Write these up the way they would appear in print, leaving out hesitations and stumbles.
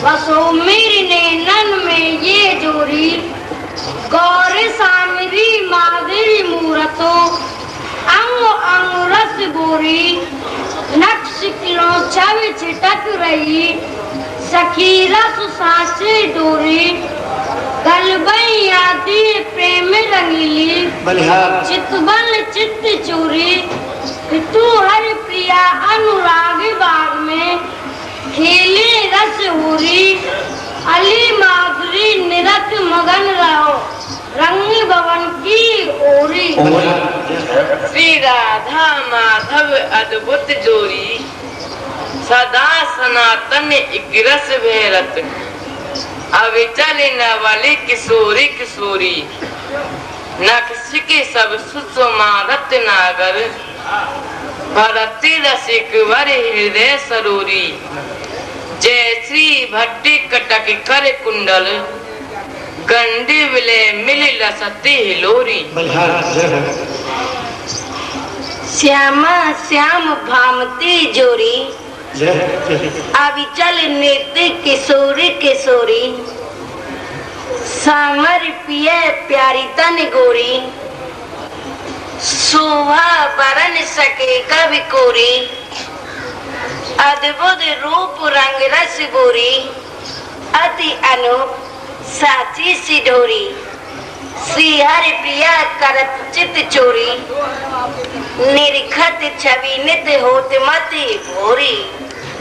बसो मेरी नैनन में ये जोरी, गौर सामरी माधुरी मूरतो, अंग अंग रस गोरी, नक्श किलो छव छिटक रही, सखी रस सांसे डोरी, गलबई आदि प्रेम रंगीली, चितबल चित्त चोरी, तू हर प्रिया अनुराग बाग में, खेले रस होरी, अली माधुरी निरत मगन रहो, रंग भवन की ओरी। श्री राधा माधव अद्भुत जोड़ी, सदा सनातन इकरस भेरत, अविचल नवली किशोरी किशोरी, नक्श के सब सुषमारत नागर, भरती रसिक वर हृदय सरोरी, जय श्री भट्टी कटक कर कुंडल, गंडी विलय मिल लसती हिलोरी। श्यामा श्याम भामती जोरी, अविचल नृत्य किशोरी किशोरी, सामर पिय प्यारी तन गोरी, शोभा बरन सके कवि कोरी, अद्भुत रूप रंग रस गोरी, अति अनूप साची सिडोरी, श्री हरि प्रिया करत चित चोरी, निरखत छवि नित होत मति भोरी।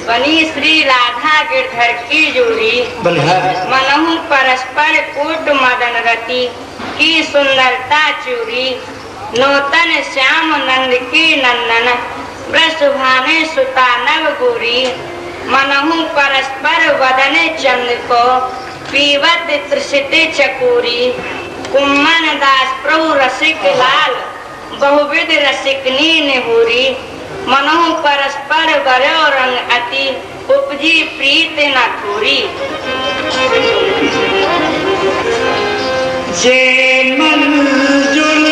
बनी श्री राधा गिरधर की जोड़ी, मनहु परस्पर कूट मदन रति, की सुंदरता चूरी, नूतन श्याम नंद की नंदन, वृष भाने सुता नव गोरी, मनहु परस्पर वदन चंद को, पीवत त्रिषित चकोरी, कुम्मन दास प्रभु रसिक लाल, बहुविध रसिकनी नेहुरी, मनहु परस्पर बरो रंग अति, उपजी प्रीत न खोरी। जय मंजुल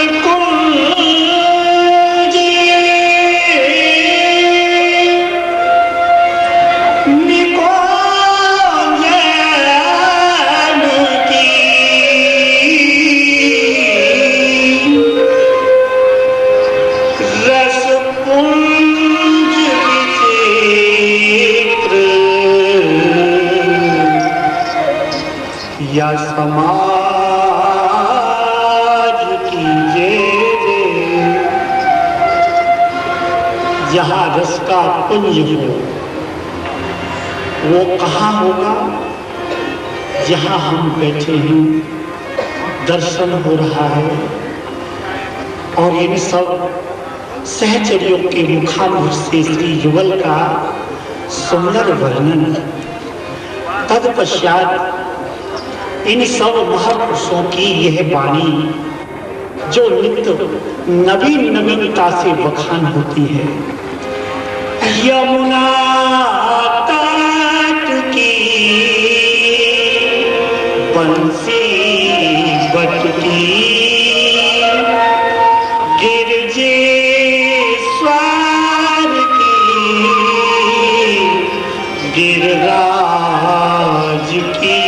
या समाज की जय, जहाँ रस का पुंज हो वो कहाँ होगा, जहाँ हम बैठे हैं दर्शन हो रहा है, और इन सब सहचर्यों के मुखामुख से श्री युगल का सुंदर वर्णन। तत्पश्चात इन सब महापुरुषों की यह वाणी जो नित्य नवीन नवीनता से बखान होती है। यमुना तट की बंसी बटकी, गिरजे स्वार की गिरराज की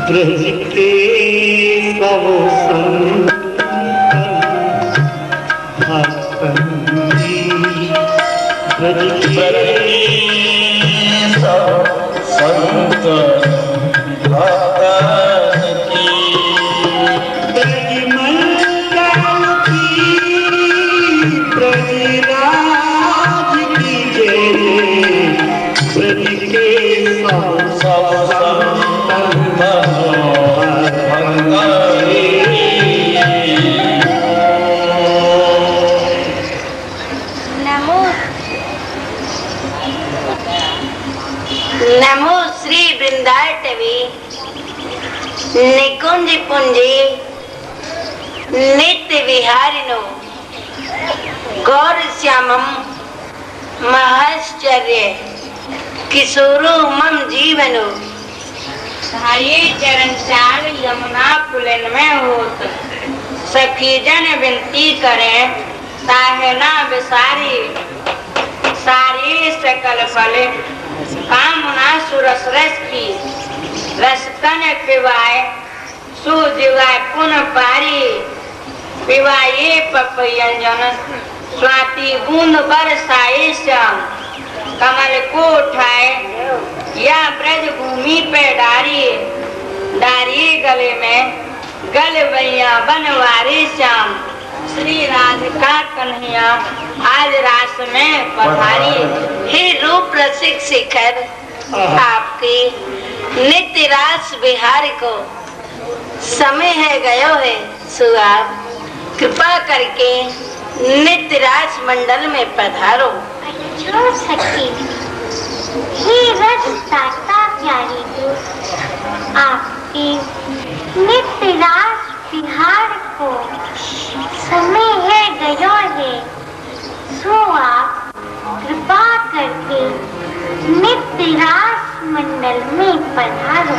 ब्रज के सब संत नमो श्री वृंदाटवी निकुंज पुंजी नित्य विहारिणो गौर श्यामम महश्चर्य किशोरो मम जीवनो धाये चरण चार यमुना पुलन में होत सखी जन विनती करें ताहे ना विसारी सारी सकल फल कामना सुरस रस की रसकन पिवाए सुजीवाय पुन पारी पिवाये पपयंजन स्वाति बूंद बरसाए श्याम कमल को उठाए या ब्रज भूमि पे डारी गले में गलवैया बनवारी श्याम श्री राधिका कन्हैया आज रास में पधारी। हे रूप रसिक शिखर आपकी नित्य रास विहार को समय है गयो है सुहाग कृपा करके नित्य रास मंडल में पधारो। सखी हे रस दाता प्यारी को आपकी नित्य रास विहार को समय है गयो है सो आप कृपा करके नित्य रास मंडल में पधारो।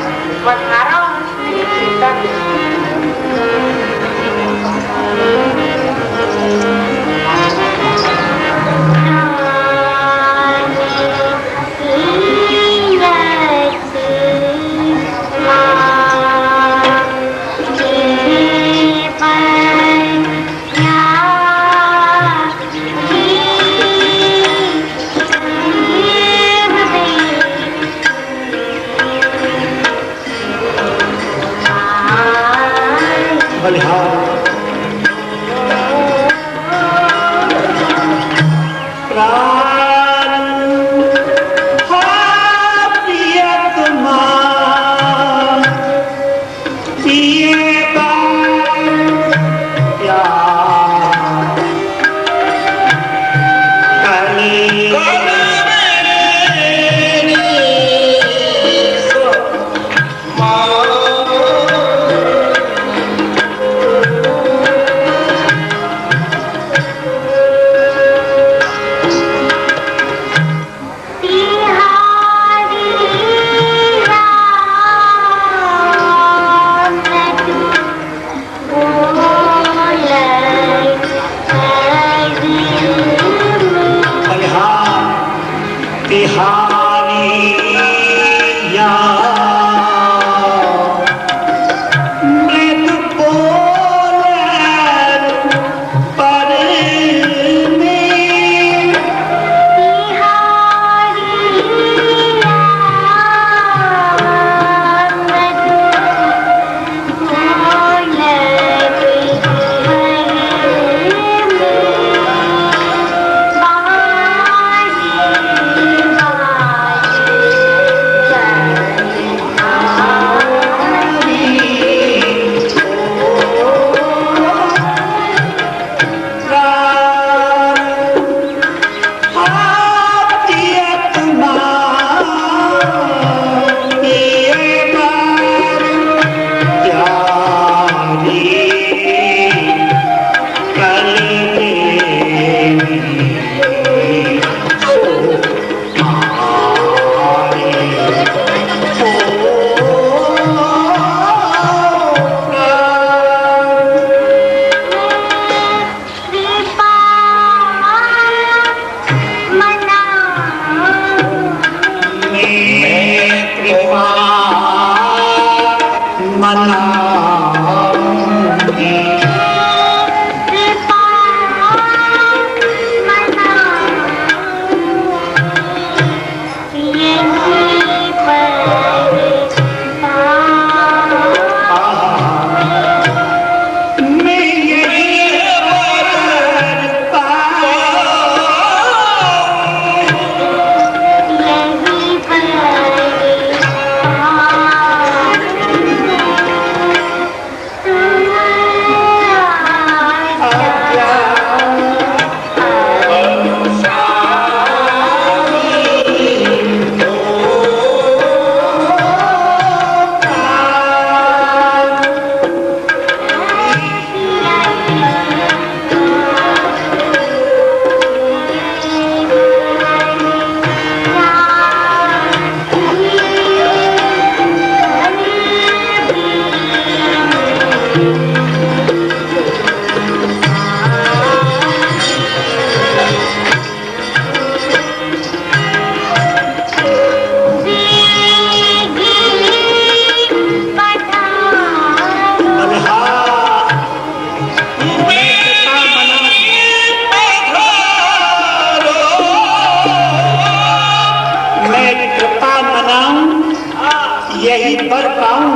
यही पर पाऊं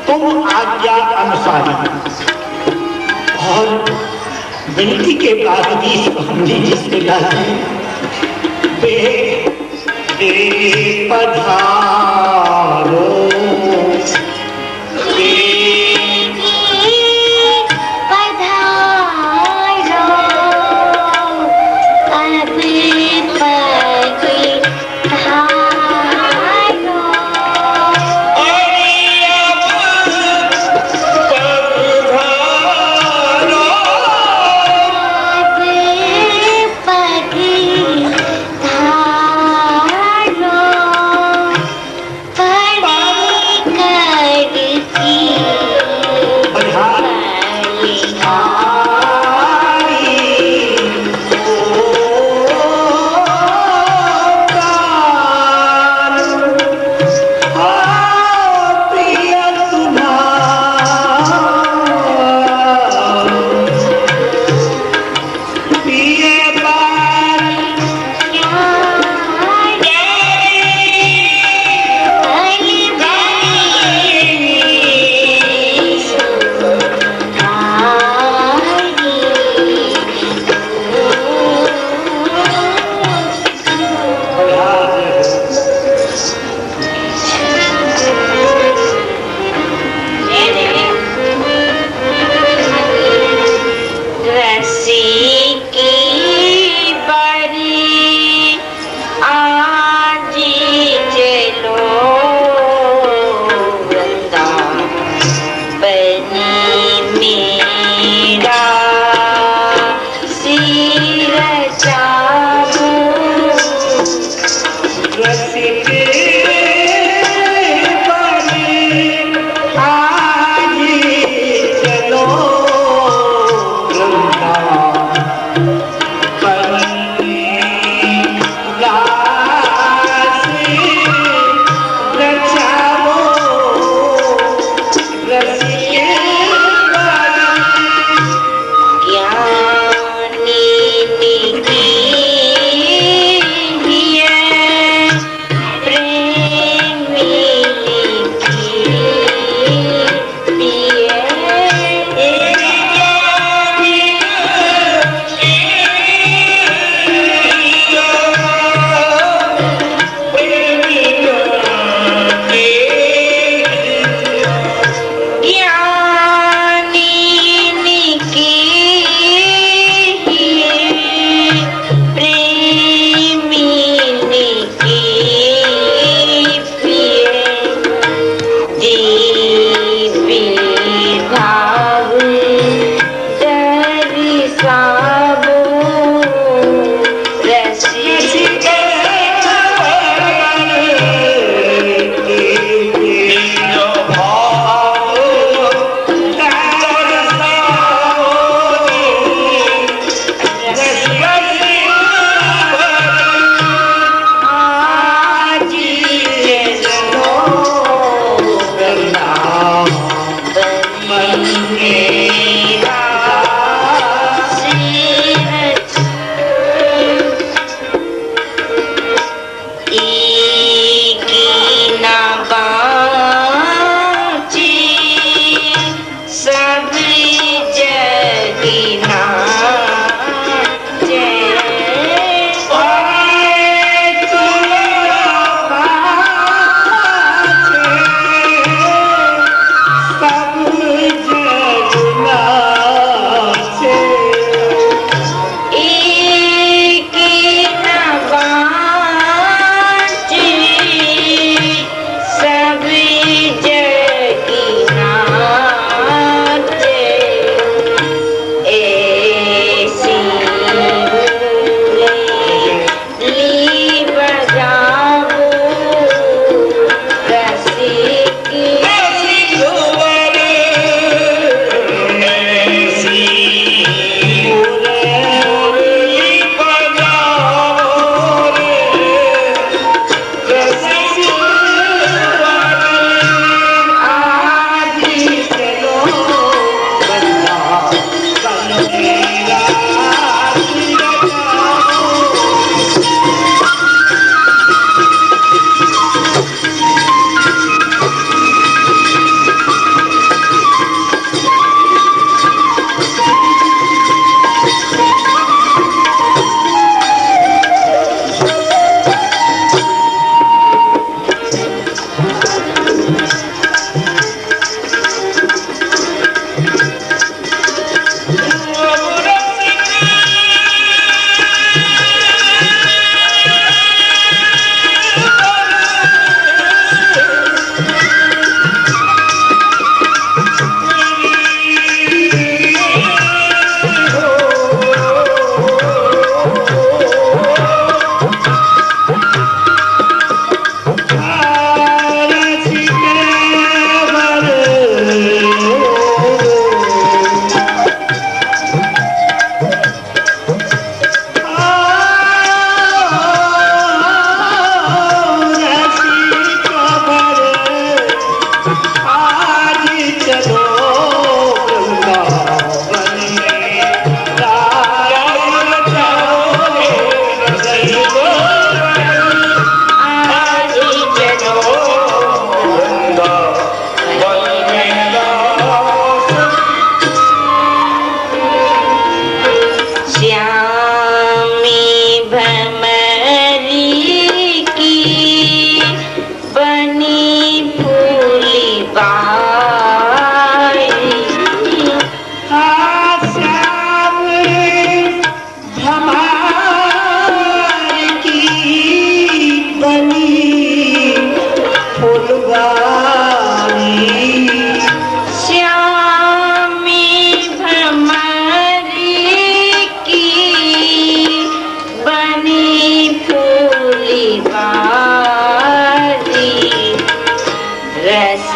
तुम आज्ञा अनुसारी। और विनती के बाद भी स्वामी जी से पधारो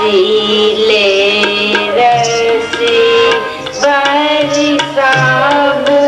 रसीले रसी बरसाबू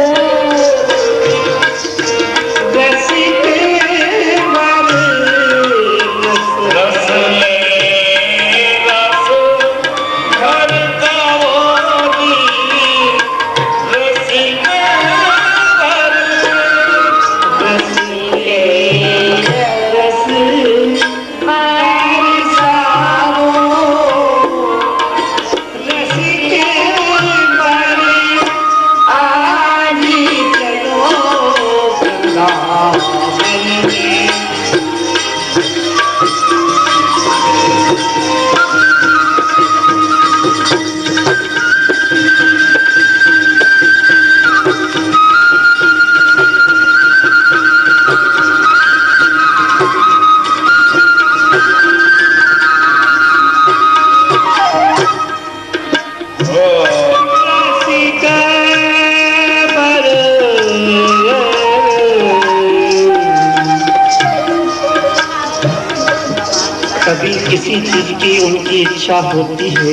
कभी किसी चीज की उनकी इच्छा होती है,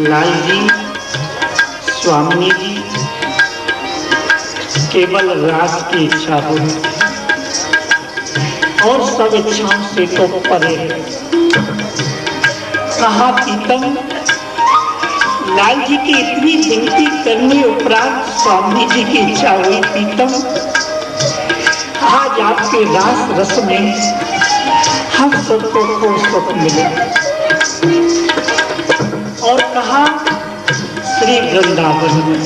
लाल जी, स्वामी जी, केवल रास की इच्छा होती है और सब इच्छाओं से तो परे है। कहा पीतम, लाल जी की इतनी विनती करने उपरांत स्वामी जी की इच्छा हुई, पीतम आज आपके रास रस में हम सबको सुख मिले। और कहा श्री वृंदावन में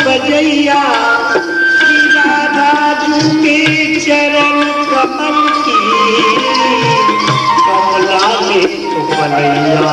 बजैया श्री राधा जी के चरण कमल की कमला में तो बलैया।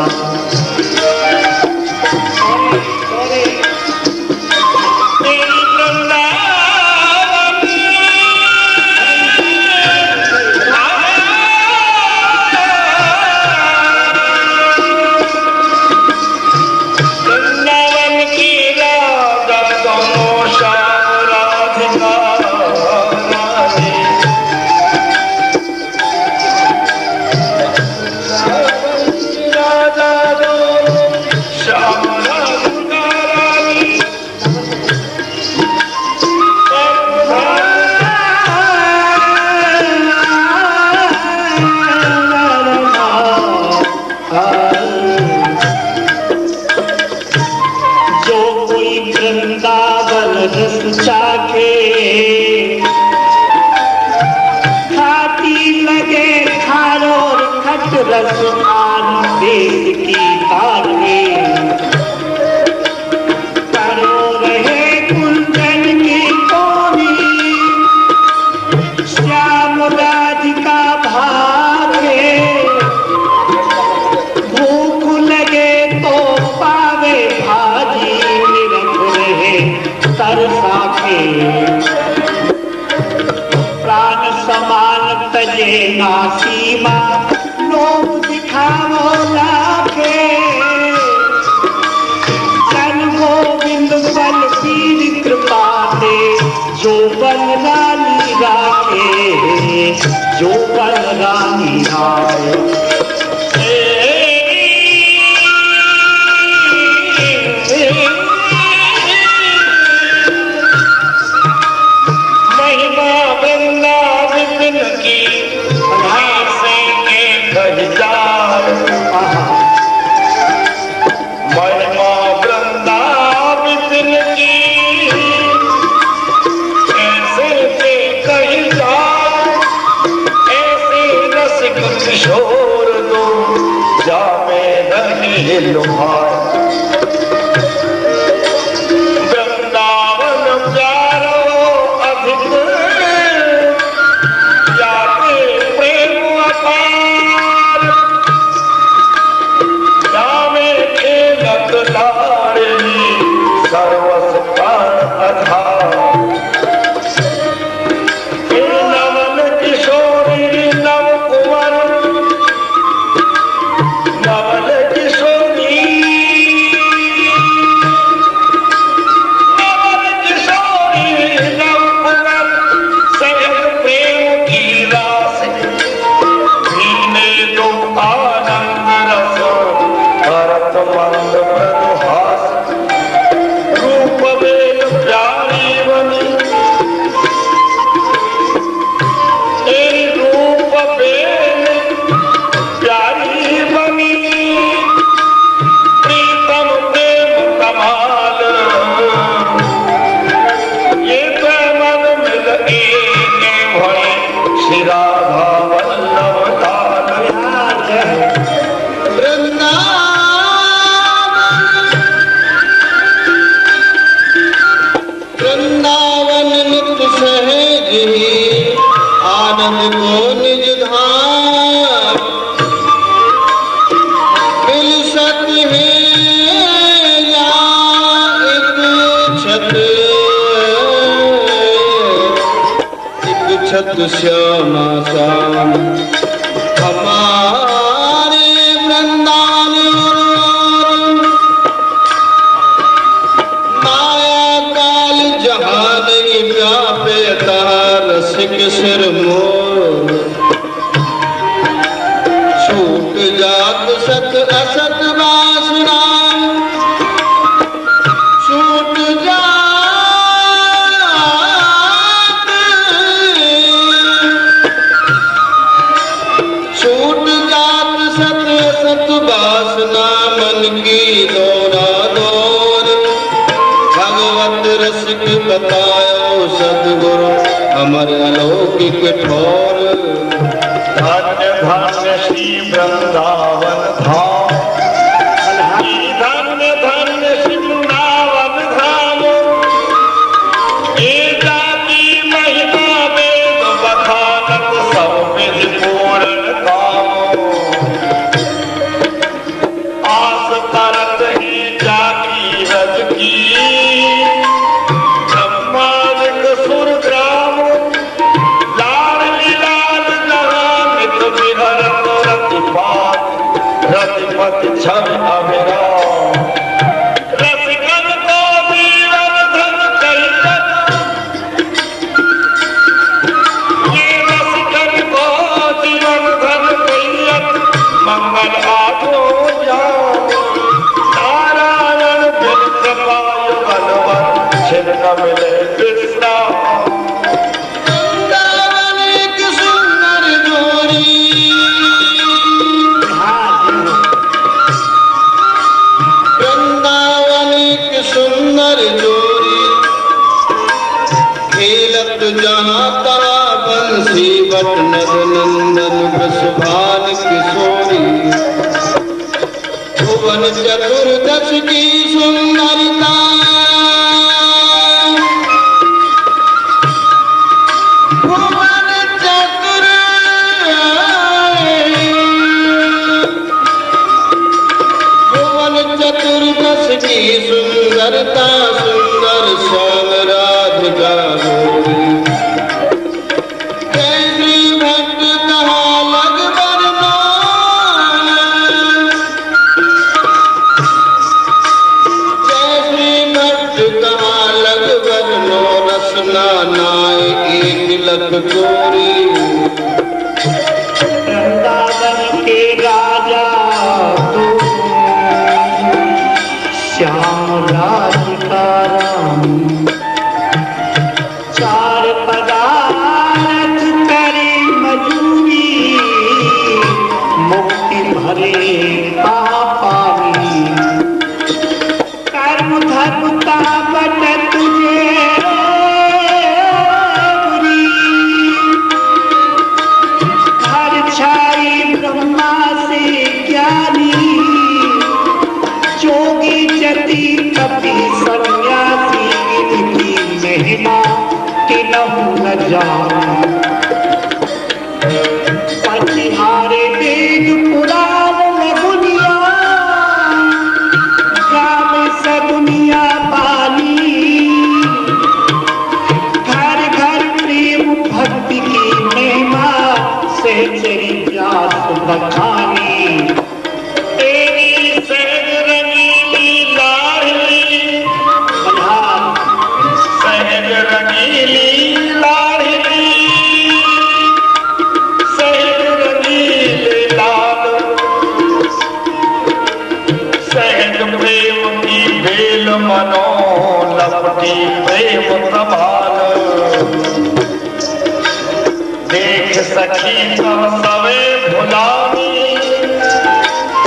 रस आन देश की बातें करो रहे कुंदन की कोनी, श्याम राधिका भागे भूख लगे तो पावे भाजी, निरख रहे तरसा के प्राण समान तजे ना सीमा, लोग दिखावो लाखे जन गोविंद बल पीर कृपा दे, जो बल रानी राखे, जो बल रानी राखे। महिमा वृंदावन की महिमा वृंदावन की ऐसे पे कहीं जाओ, ऐसे रस किशोर दो से लुभाए। वृंदावन प्यारो अधिक जाते प्रेम अपार, जामे खेलत लाड़ली सर्वस प्राण आधार। नवन किशोरी नव कुंवर, नवल किशोरी नवल किशोरी नव कुंवर, सहज प्रेम की रास भीने दो आनंद रस, भरत मंद मृदुहास। रूप वेल प्यारी बनी, तेरी रूप वेल प्यारी बनी, प्रीतम प्रेम कमाल। ये प्रेमन मिल एक भई, श्री राधा वल्लभ ताल। वृंदावन नित्य सहज ही आनंद को निज धाम, मिल सत है या एक छत श्यामा श्याम। हमारे वृंदावन माया काल जहाँ नहीं व्यापे, रसिक सिर मोर। छूट जात सत असत वासना, छूट जात सत असत वासना, मन की दौरा दौर। भगवत रसिक बतायो सदगुरु, अमर अलौकिक ठोर। धन्य धन्य श्री वृंदावन धाम, धन्य धन्य श्री वृंदावन धाम। ये जाति महिमा वेद बखानत, सब विधि पूर्ण काम। आस करत ही जाति रज की, ब्रह्मादिक सुर ग्राम। लाडली लाल जहाँ नित विहरत रतिपात, रतिपति छवि अभिराम। रसिकन को जीवन धन कहियत, ये रसिकन को जीवन धन कहियत। मंगल आठो जाओ, नारायण बिन कृपायु बलवन, छिन्न मिले विश्राम। वृंदावन एक सुंदर जोड़ी, वृंदावन एक सुंदर जोड़ी। खेलत जहाँ तरा बंसी बट नद नंदन, वृषभान किशोरी। भुवन चतुर्दश की सुंदरता, भुवन चतुर्दश की सुंदरता, सुंदर श्याम राधिका गोरी। जय श्री भक्त कहाँ लग बरना, जय श्री भक्त कहाँ लग बरनो। रसना नाय एक लख गोरी। वृंदावन के राजा तू, श्याम राधिका राम। चार पदार्थ करे मजूरी, मुक्ति भरे पापानी। कर्म धर्म का बट तुझे बुरी, हर छाई ब्रह्मा से ज्ञानी। जान पटिहारे वेद पुराण लगुनिया ग्राम से दुनिया पाली घर घर प्रेम भक्ति की महिमा से चरी व्यास बखानी तेरी सहज रंगीली लाडली सहज रंगीली लाडली सहज रंगीले लाल सहज प्रेम की बेल मनो लपटी प्रेम प्रभाल देख सखी तब सवे भुलानी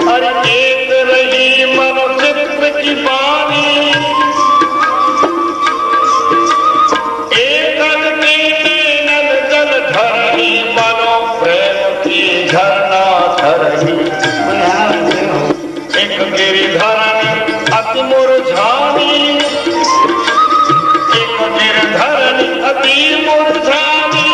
हर एक रही मन चित्र की बानी एक नल जल धरही मनो प्रेम की झरना धरही एक गिरिधरण अति मुरझानी एक गिरधरण अति मुरझानी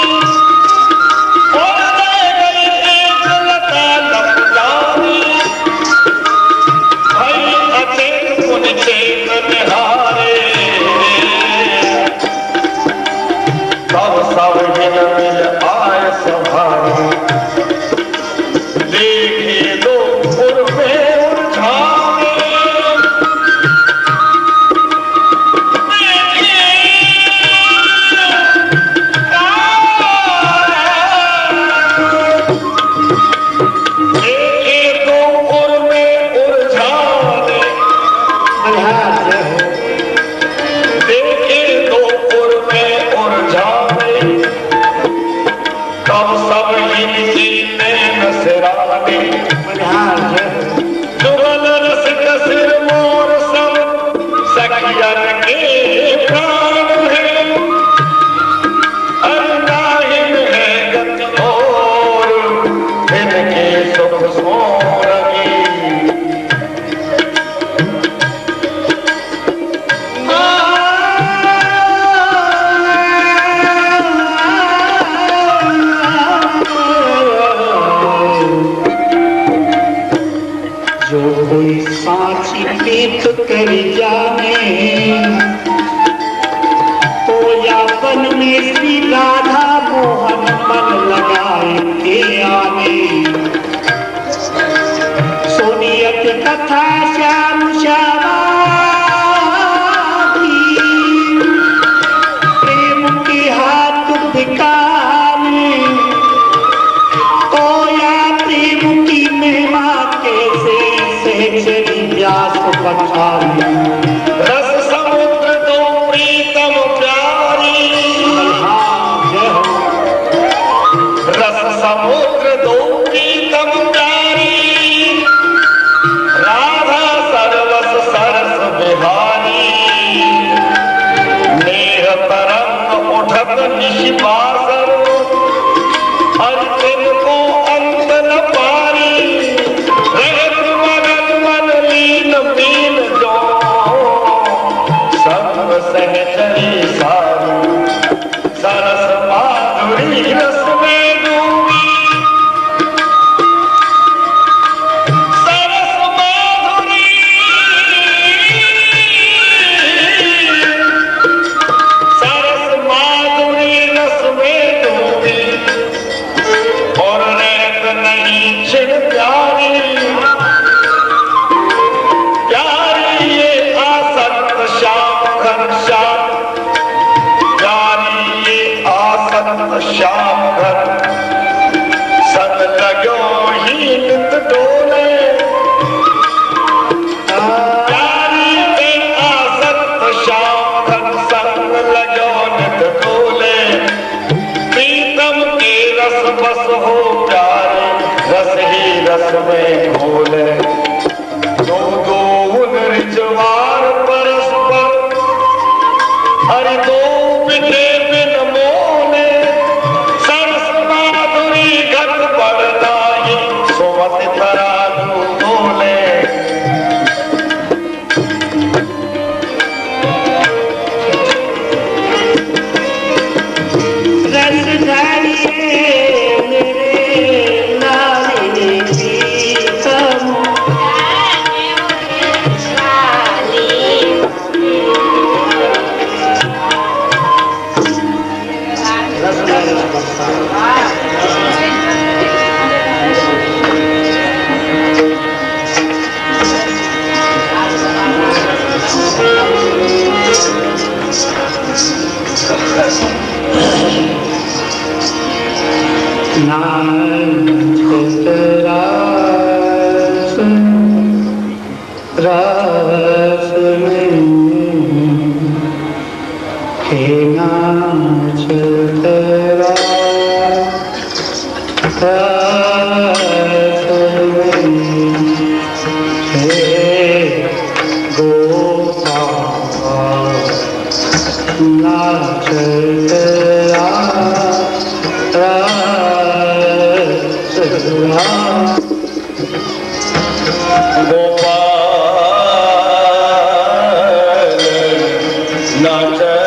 रस समुद्र दो प्रीतम प्यारी रस समुद्र दो प्रीतम प्यारी राधा सरवस सरस बिहारी नेह तरंग उठत निशिबासर अंतिम को अंत न पारी रहत मगन मन लीन मीन जो सर्व सहचरी सारी सरस माधुरी रस में डूबी सरस माधुरी सरस माधुरी रस में डूबी और रहत नहीं छिड़ प्यारी प्यारी ये आसक्त श्याम घनश्याम प्यारी ये आसक्त श्याम घन संग लगो ही नित डोले प्यारी ये आसक्त श्याम घन संग लगो नित डोले प्रीतम के रस बस हो प्यारे रस ही रस में घोले दो दो उन रिजवार परस्पर हरि दो बिके बिन मोले सरस माधुरी घट पड़नाही सोमत तराजू तोले नाचत रास रास में हे नाचत रास रास में हे गोपाल नाचत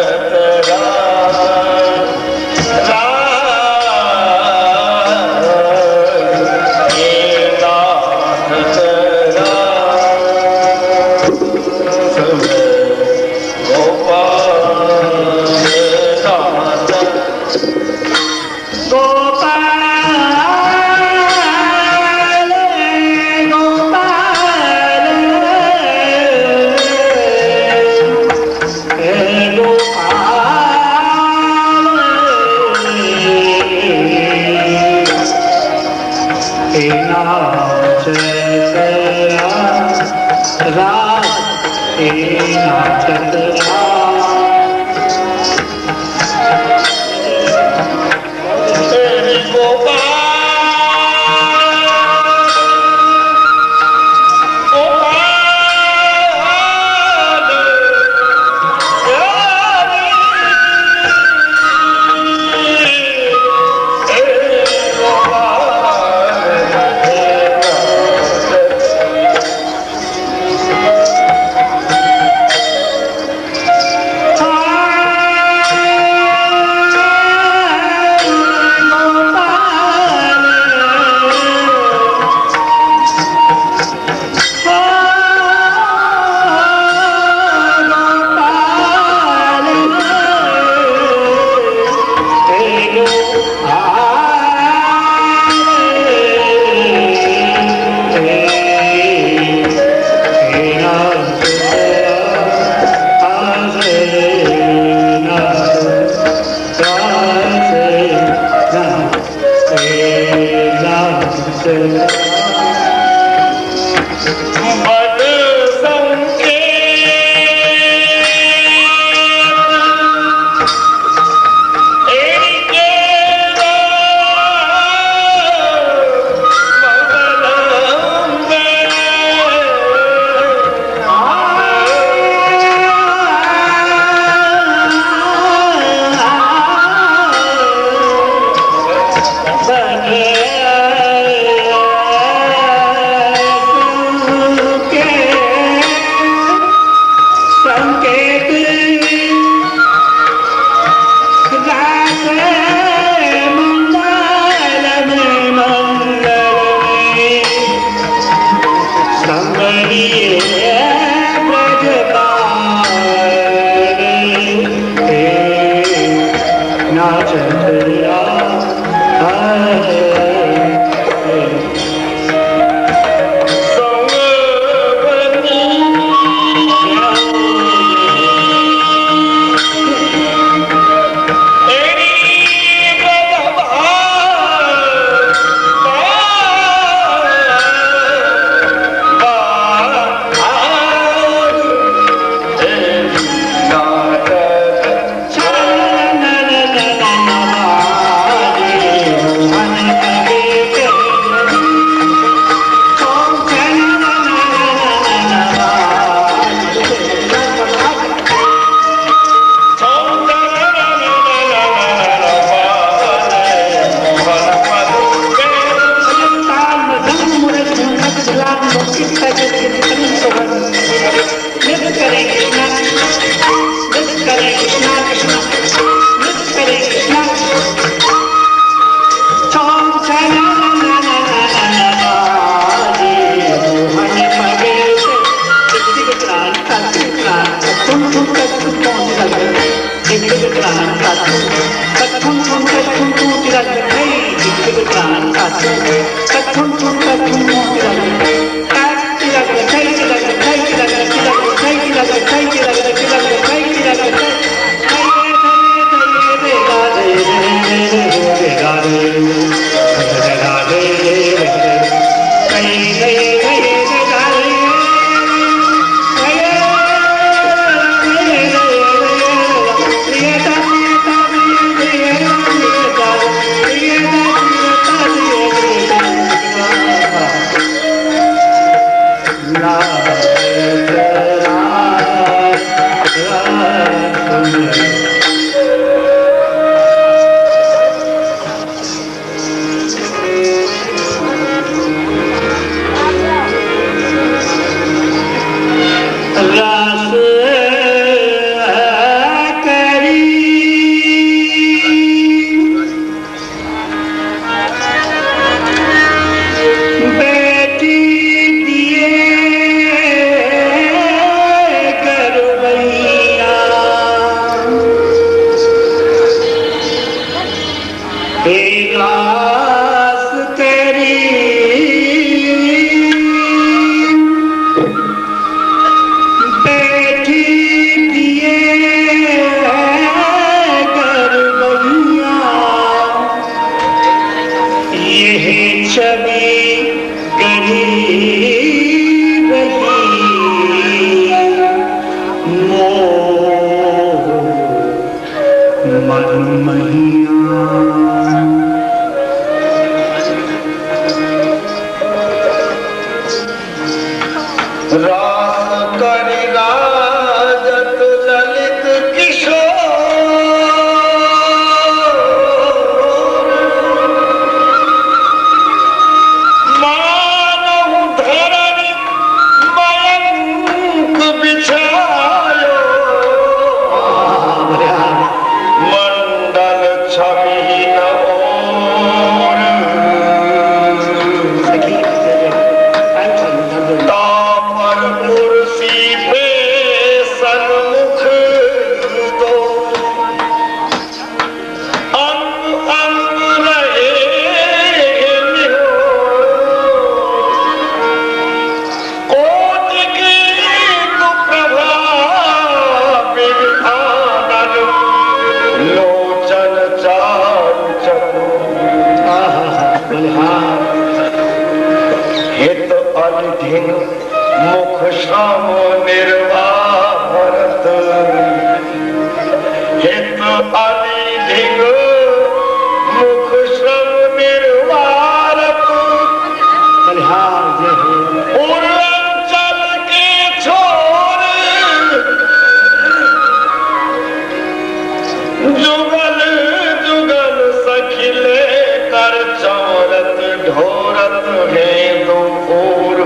छवि गरीब ही मोह मन मैया रास करि राजत ललित किशोर मानव धरणि मयंक बिछायो मंडल छविहीन ओर तापर कुर्सी पे सन्मुख दो अंग अंग रहे कोटि की तु प्रभा विधान लोचन चारु चतुर हित अनधिंग मुख श्रम निर्वाहरत हित अनधिंग मुख श्रम निर्वाहरत पूर्वांचल के छोर जुगल जुगल सखिले कर चौरत ढोरत है दो ओर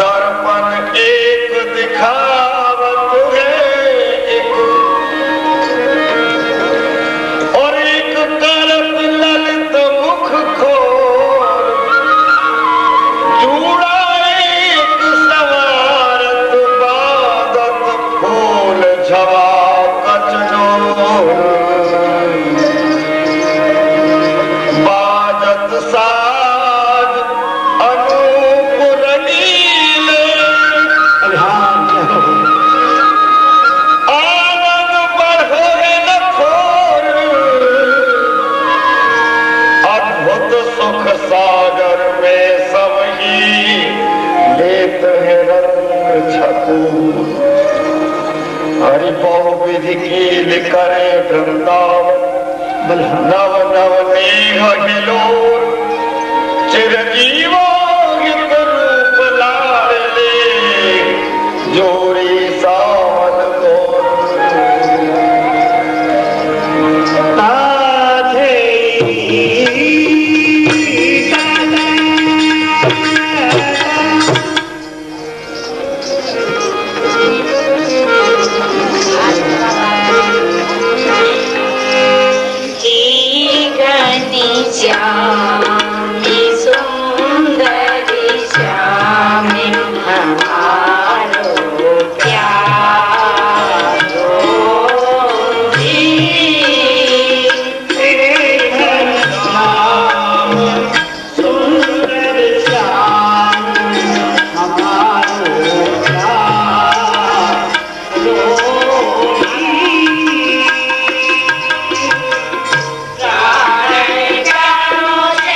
दर्पण एक दिखावत है एक और एक करत ललित मुख खोर जूड़ा एक सवारत बादत फूल झवा कचनोर बाजत साज अनूप रंगीले आनंद बढ़े न खोर अद्भुत सुख सागर में सब ही लेत है रंग छपूर हरि बहुविधि कील करे वृंदावन नव नव नेह हिलोर चिरजीवो हित रूप लाडले जोरी सावन गोर ताधे श्यामी सुंदरी श्यामी हमारो प्यारो जी श्याम सुंदर श्याम हमारो प्यारो से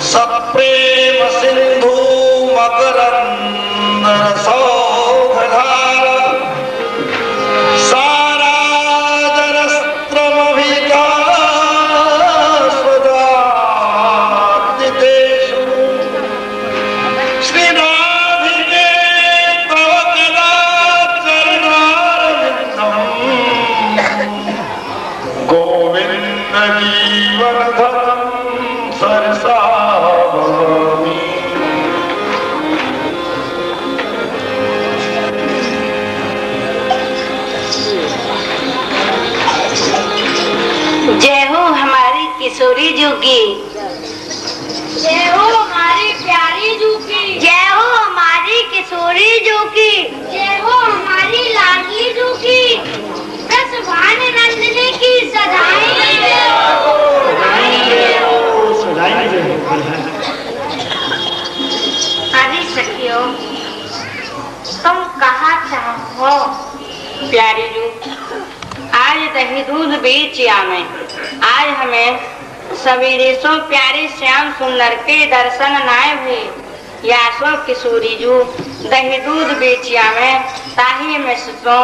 सप्रेम सिंधु मकरंद सौधार सारा जरस्त्रमभिकास्वदादितेषु श्रीराधिके तव कदा चरणारविन्दम् गोविन्द जीवनधरं सरसा भवामि। जय हो हमारी किशोरी जू की, जय हो हमारी प्यारी जू की, जय हो हमारी किशोरी जू की, जय हो हमारी लाडली जू की, ब्रजभान नंदिनी की सदाई जय हो। अरे सखियो, तुम कहाँ चाहो प्यारी जू? आज दही दूध बीच में आज हमें सवेरे सो प्यारे श्याम सुंदर के दर्शन नाय भी यासो किशोरी जू दही दूध बेचिया में ताही में सोचो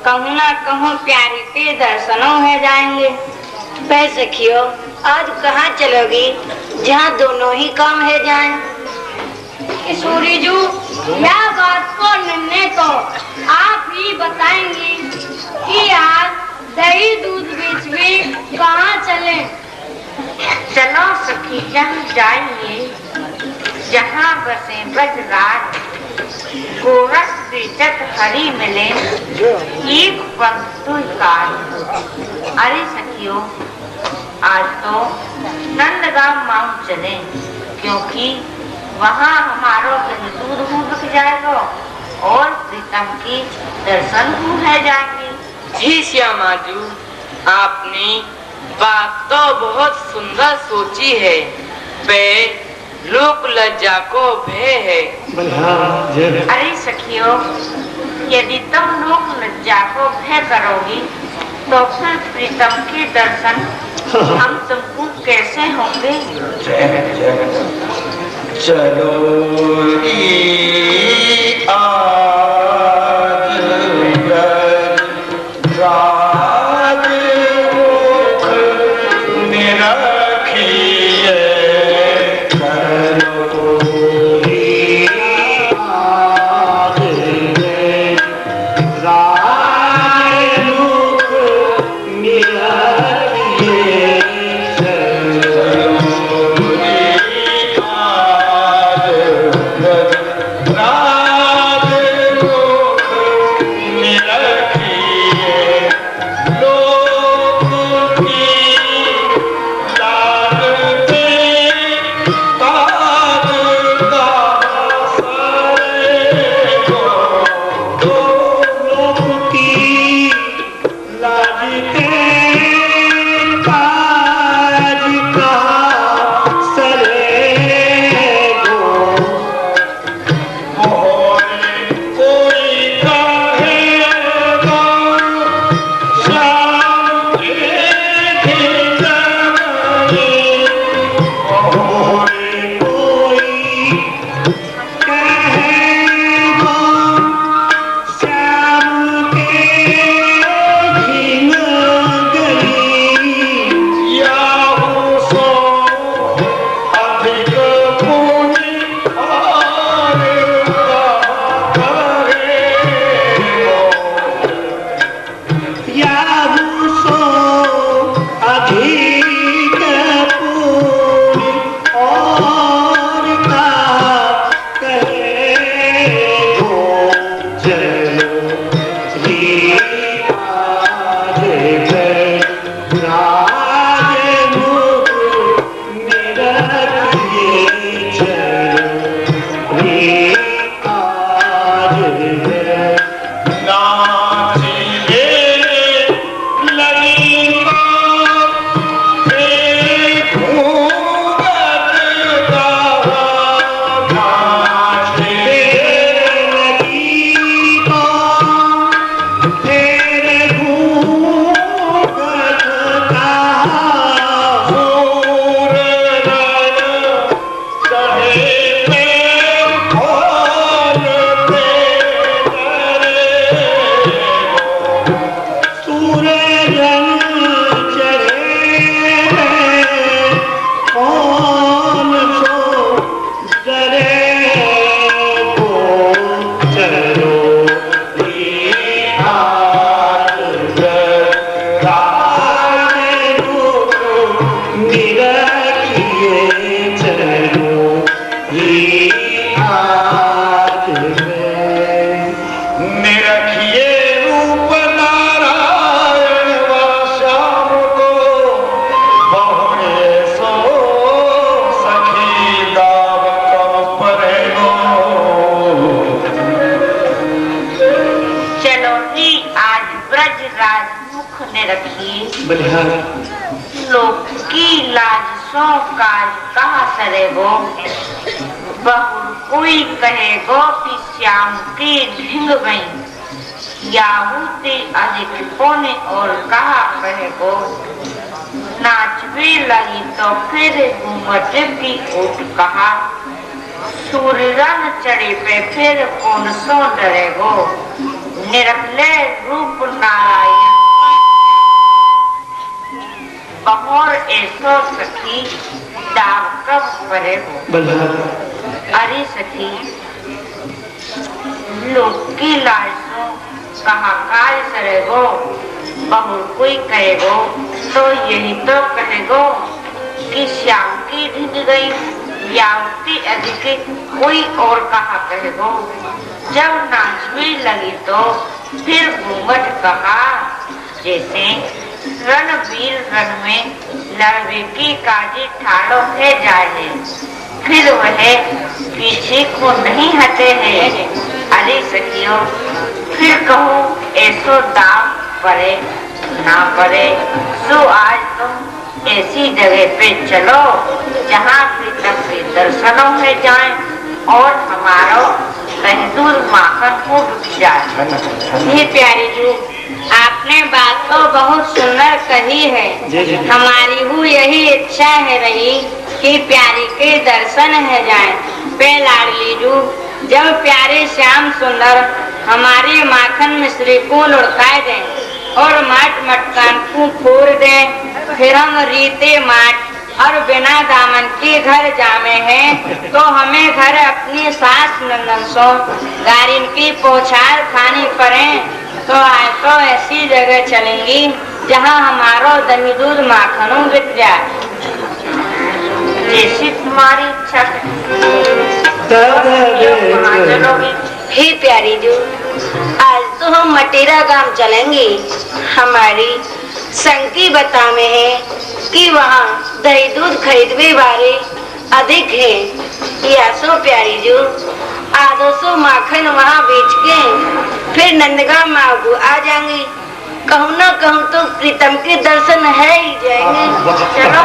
कहूँ ना कहूँ प्यारी के दर्शनों हो जाएंगे। वह सखियो, आज कहाँ चलोगी जहाँ दोनों ही काम है जाएं? किशोरी जू, यह बात को नन्हे तो आप ही बताएंगी कि आज दही दूध बीच में कहाँ चले? चलो सखी, जहाँ जाइए जहाँ बसे ब्रजराज गोरख बेचत हरी मिले एक पंक्तु काल। अरे सखियों, आज तो नंदगांव माउंट चले, क्योंकि वहाँ हमारो दही दूध बिक जाएगा और प्रीतम की दर्शन है जाएंगे। जी श्यामा जी, आपने बात तो बहुत सुंदर सोची है, पे लोक लज्जा को भय है। अरे सखियों, यदि तुम लोक लज्जा को भय करोगी तो फिर प्रीतम के दर्शन हम तुमको कैसे होंगे? चलो की लाजसों काज कहा सरेगो, बहु कोई कहेगो कि श्याम की ढिंग गई, याहूती अधिक पौने और कहा कहेगो, नाचवे लगी तो फिर घूंघट की ओट कहा, सूर्यन चढ़े पे फिर कौन सो डरेगो, निरखले रूप नारायण बहोर ऐसो सखी दाव कब परेगो। अरे सखी लोग की लाजों कहा काज सरेगो, बहु कोई कहेगो तो यही तो कहेगो कि श्याम की ढिंग गई, यावती अधिक कोई और कहा कहेगो, जब नाचवी लगी तो फिर घूंघट कहा, जैसे रणवीर रण में लड़वे की काजी ठाड़ो है जाए, फिर वह पीछे को नहीं हटे है। अरे सखियों फिर कहो ऐसो दाम पड़े ना पड़े, सो आज तुम ऐसी जगह पे चलो जहाँ प्रीतम के दर्शनों में जाए और हमारा कहीं दूर माखन को डूब जाए। ये प्यारी जी आपने बात तो बहुत सुंदर कही है, हमारी हुई यही इच्छा है रही कि प्यारी के दर्शन है जाए। पे लाडली जू जब प्यारे श्याम सुंदर हमारे माखन में श्री को लुढ़काए दें और माट मटकान को फोड़ दें, फिर हम रीते माट और बिना दामन के घर जामे हैं, तो हमें घर अपनी सास नंदन सो गारिन की पोछार खानी पड़े, तो आज तो ऐसी जगह चलेंगी जहाँ हमारो दही दूध माखनों बिक जाए। जैसी तुम्हारी इच्छा चलोगी। हे प्यारी जो आज तो हम मटेरा गांव चलेंगे, हमारी संकी बता में है कि वहाँ दही दूध खरीदने वाले अधिक है। या सो प्यारी जो आधो सो माखन वहाँ बेच के फिर नंदगांव मागू आ जाएंगे, कहूँ न कहूँ तो प्रीतम के दर्शन है ही जाएंगे। चलो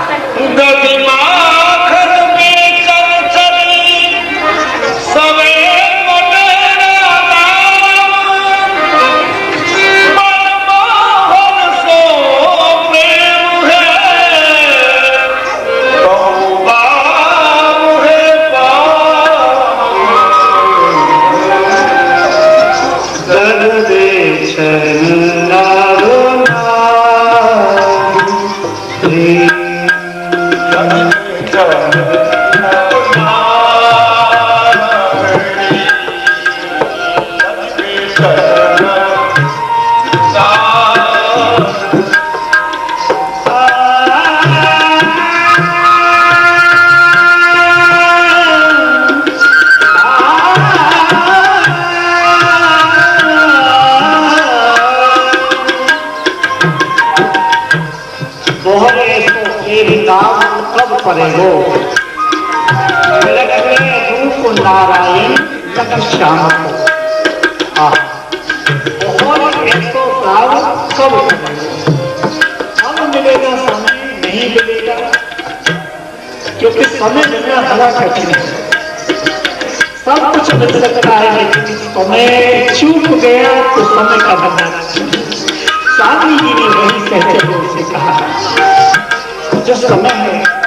परेगो रूप नारायण श्याम को और ऐसो कब अब मिलेगा, समय नहीं मिलेगा, क्योंकि समय मिलना बड़ा कठिन है। सब कुछ मिल सकता है लेकिन समय चूक गया तो समय का बनना। शादी जी ने वही कहते हुए कहा, जो समय है